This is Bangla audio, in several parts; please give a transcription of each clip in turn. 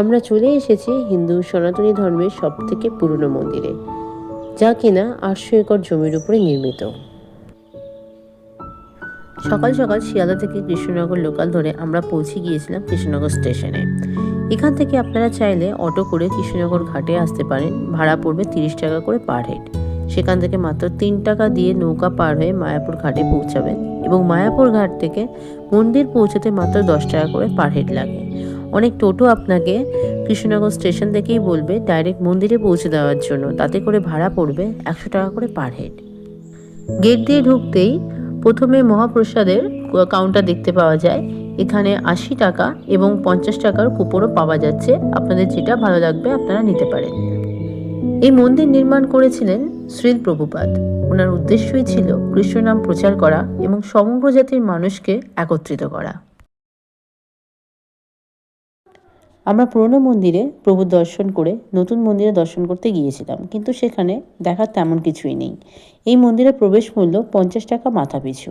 আমরা চলে এসেছি হিন্দু সনাতনী ধর্মের সব থেকে পুরনো মন্দিরে, যা কিনা ৮০০ একর জমির উপরে নির্মিত। সকাল সকাল শিয়ালদা থেকে কৃষ্ণনগর লোকাল ধরে আমরা পৌঁছে গিয়েছিলাম কৃষ্ণনগর স্টেশনে। এখান থেকে আপনারা চাইলে অটো করে কৃষ্ণনগর ঘাটে আসতে পারেন। ভাড়া পড়বে ৩০ টাকা করে পার হেড। সেখান থেকে মাত্র ৩ টাকা দিয়ে নৌকা পার হয়ে মায়াপুর ঘাটে পৌঁছাবেন এবং মায়াপুর ঘাট থেকে মন্দির পৌঁছাতে মাত্র ১০ টাকা করে পার হেড লাগে। অনেক টোটো আপনাকে কৃষ্ণনগর স্টেশন থেকেই বলবে ডাইরেক্ট মন্দিরে পৌঁছে দেওয়ার জন্য, তাতে করে ভাড়া পড়বে ১০০ টাকা করে পার হেড। গেট দিয়ে ঢুকতেই প্রথমে মহাপ্রসাদের কাউন্টার দেখতে পাওয়া যায়। এখানে ৮০ টাকা এবং ৫০ টাকার কুপনও পাওয়া যাচ্ছে। আপনাদের যেটা ভালো লাগবে আপনারা নিতে পারেন। এই মন্দির নির্মাণ করেছিলেন শ্রীল প্রভুপাদ। ওনার উদ্দেশ্যই ছিল কৃষ্ণ নাম প্রচার করা এবং সমগ্র জাতির মানুষকে একত্রিত করা। আমরা পুরনো মন্দিরে প্রভুর দর্শন করে নতুন মন্দিরে দর্শন করতে গিয়েছিলাম, কিন্তু সেখানে দেখার তেমন কিছুই নেই। এই মন্দিরের প্রবেশ মূল্য ৫০ টাকা মাথা পিছু।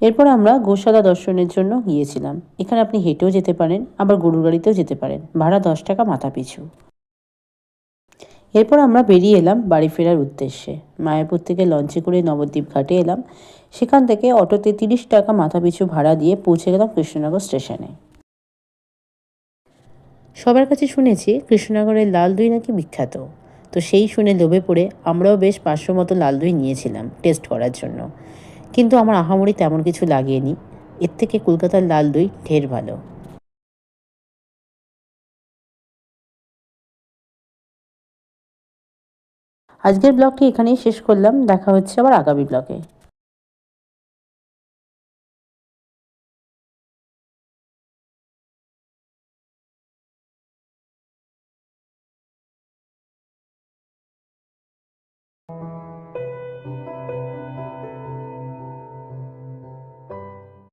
এরপর আমরা গোশালা দর্শনের জন্য গিয়েছিলাম। এখানে আপনি হেঁটেও যেতে পারেন, আবার গরুর গাড়িতেও যেতে পারেন। ভাড়া ১০ টাকা মাথা পিছু। এরপর আমরা বেরিয়ে এলাম বাড়ি ফেরার উদ্দেশ্যে। মায়াপুর থেকে লঞ্চে করে নবদ্বীপ ঘাটে এলাম। সেখান থেকে অটোতে ৩০ টাকা মাথা পিছু ভাড়া দিয়ে পৌঁছে গেলাম কৃষ্ণনগর স্টেশনে। সবার কাছে শুনেছি কৃষ্ণনগরের লাল দই নাকি বিখ্যাত। তো সেই শুনে লোভে পড়ে আমরাও বেশ ৫০০ মতো লাল দই নিয়েছিলাম টেস্ট করার জন্য। কিন্তু আমার আহামরি তেমন কিছু লাগেনি। এর থেকে কলকাতার লাল দই ঢের ভালো। আজকের ব্লগটি এখানেই শেষ করলাম। দেখা হচ্ছে আবার আগামী ব্লগে।